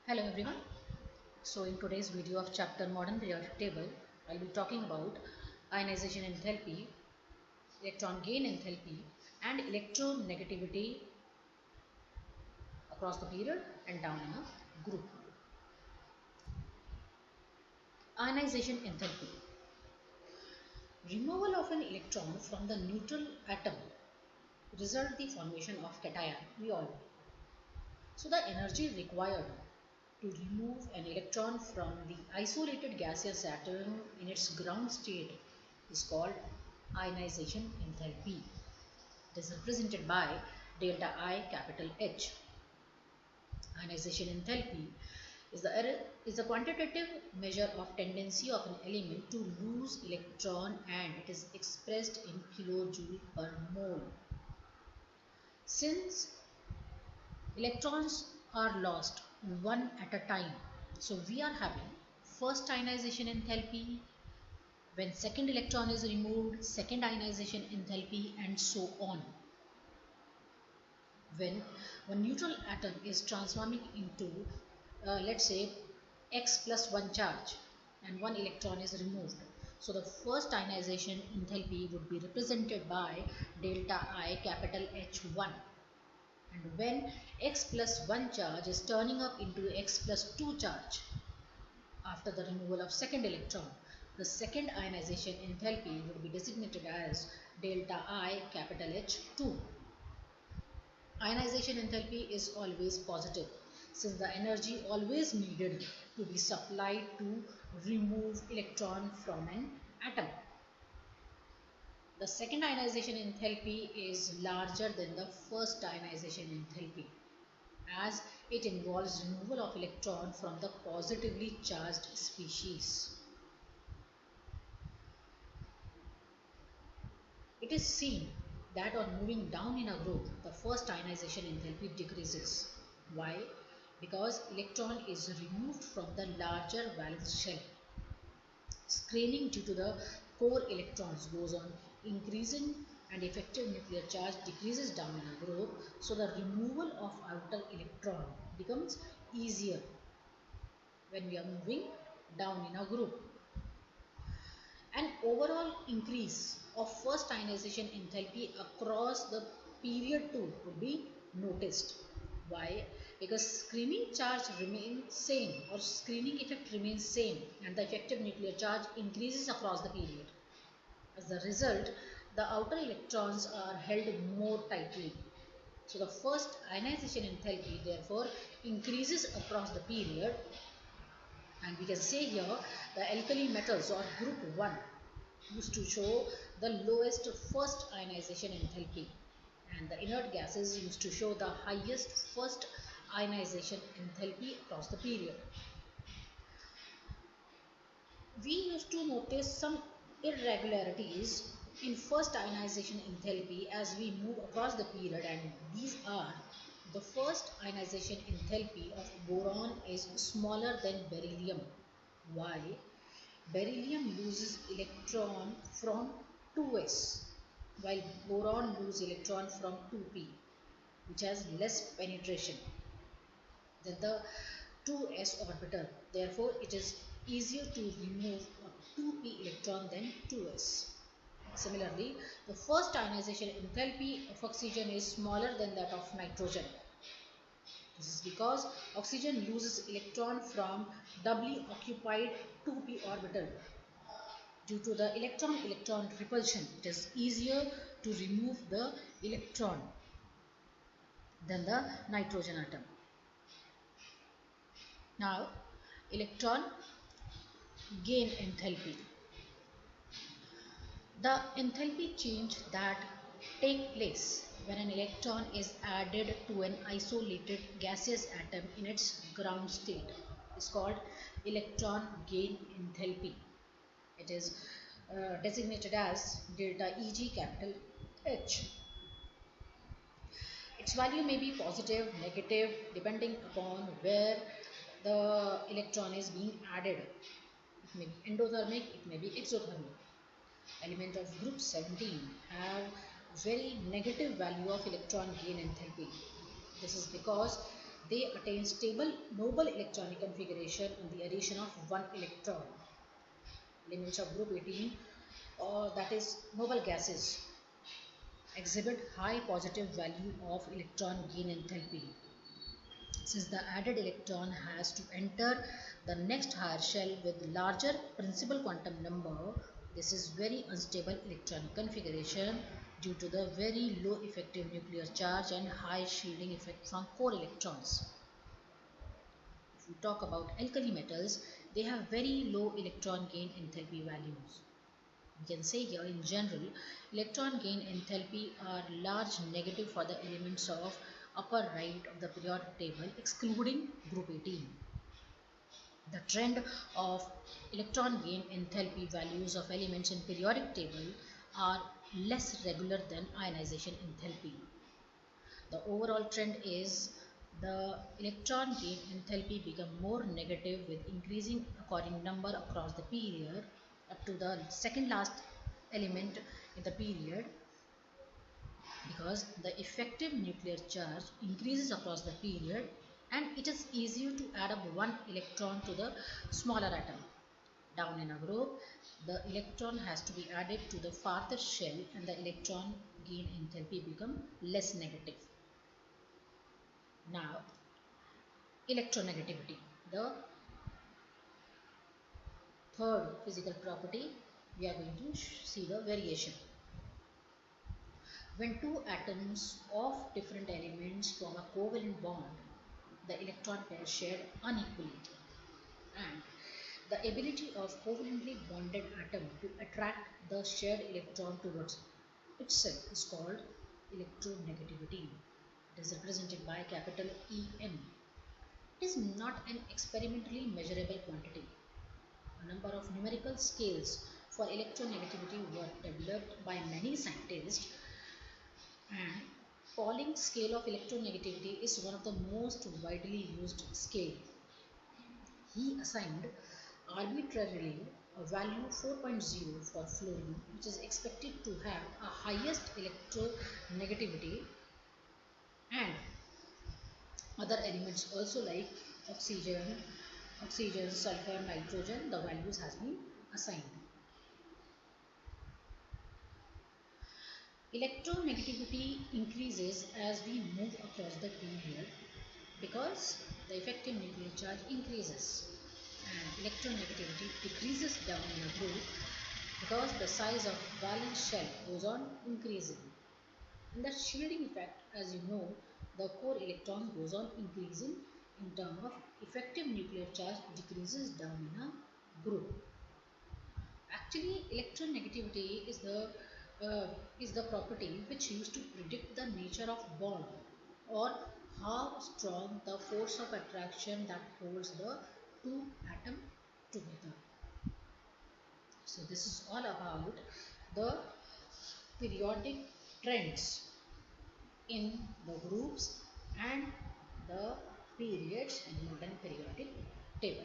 Hello everyone. So in today's video of chapter Modern Periodic Table, I'll be talking about ionization enthalpy, electron gain enthalpy and electronegativity across the period and down in a group. Ionization enthalpy. Removal of an electron from the neutral atom result the formation of cation. We all know. So the energy required to remove an electron from the isolated gaseous atom in its ground state is called ionization enthalpy. It is represented by delta I capital H. Ionization enthalpy is the quantitative measure of tendency of an element to lose electron, and it is expressed in kilojoule per mole. Since electrons are lost one at a time, so we are having first ionization enthalpy, when second electron is removed, second ionization enthalpy, and so on. When one neutral atom is transforming into let's say X plus 1 charge and one electron is removed, so the first ionization enthalpy would be represented by delta I capital H1. And when X plus 1 charge is turning up into X plus 2 charge after the removal of second electron, the second ionization enthalpy would be designated as delta I capital H2. Ionization enthalpy is always positive, since the energy always needed to be supplied to remove electron from an atom. The second ionization enthalpy is larger than the first ionization enthalpy, as it involves removal of electron from the positively charged species. It is seen that on moving down in a group, the first ionization enthalpy decreases. Why? Because electron is removed from the larger valence shell. Screening due to the core electrons goes on increasing and effective nuclear charge decreases down in a group, so the removal of outer electron becomes easier when we are moving down in a group. An overall increase of first ionization enthalpy across the period too would be noticed. Why? Because screening charge remains same, or screening effect remains same, and the effective nuclear charge increases across the period. As a result, the outer electrons are held more tightly. So the first ionization enthalpy therefore increases across the period, and we can say here the alkali metals or group 1 used to show the lowest first ionization enthalpy, and the inert gases used to show the highest first ionization enthalpy across the period. We used to notice some irregularities in first ionization enthalpy as we move across the period, and these are: the first ionization enthalpy of boron is smaller than beryllium. Why? Beryllium loses electron from 2s, while boron loses electron from 2p, which has less penetration than the 2s orbital. Therefore, it is easier to remove a 2p electron than 2s. Similarly, the first ionization enthalpy of oxygen is smaller than that of nitrogen. This is because oxygen loses electron from doubly occupied 2p orbital. Due to the electron-electron repulsion, it is easier to remove the electron than the nitrogen atom. Now, electron gain enthalpy. The enthalpy change that take place when an electron is added to an isolated gaseous atom in its ground state is called electron gain enthalpy. It is designated as delta Eg capital H. Its value may be positive, negative, depending upon where the electron is being added. It may be endothermic, it may be exothermic. Element of group 17 have very negative value of electron gain enthalpy. This is because They attain stable noble electronic configuration on the addition of one electron. Elements of group 18, or that is noble gases, exhibit high positive value of electron gain enthalpy. Since the added electron has to enter the next higher shell with larger principal quantum number, this is very unstable electronic configuration due to the very low effective nuclear charge and high shielding effect from core electrons. If we talk about alkali metals, they have very low electron gain enthalpy values. We can say here in general, electron gain enthalpy are large negative for the elements of upper right of the periodic table excluding group 18. The trend of electron gain enthalpy values of elements in periodic table are less regular than ionization enthalpy. The overall trend is the electron gain enthalpy become more negative with increasing according number across the period up to the second last element in the period, because the effective nuclear charge increases across the period and it is easier to add up one electron to the smaller atom. Down in a group, the electron has to be added to the farther shell and the electron gain enthalpy become less negative. Now, electronegativity, the third physical property, we are going to see the variation. When two atoms of different elements form a covalent bond, the electron pairs shared unequally, and the ability of covalently bonded atom to attract the shared electron towards itself is called electronegativity. It is represented by capital EN. It is not an experimentally measurable quantity. A number of numerical scales for electronegativity were developed by many scientists, and Pauling scale of electronegativity is one of the most widely used scale. He assigned arbitrarily a value 4.0 for fluorine, which is expected to have a highest electronegativity, and other elements also like oxygen, sulfur, nitrogen, the values has been assigned. Electronegativity increases as we move across the period because the effective nuclear charge increases, and electronegativity decreases down in a group because the size of valence shell goes on increasing. In the shielding effect, as you know, the core electron goes on increasing in terms of effective nuclear charge decreases down in a group. Actually, electronegativity is the property which used to predict the nature of bond or how strong the force of attraction that holds the two atoms together. So this is all about the periodic trends in the groups and the periods in modern periodic table.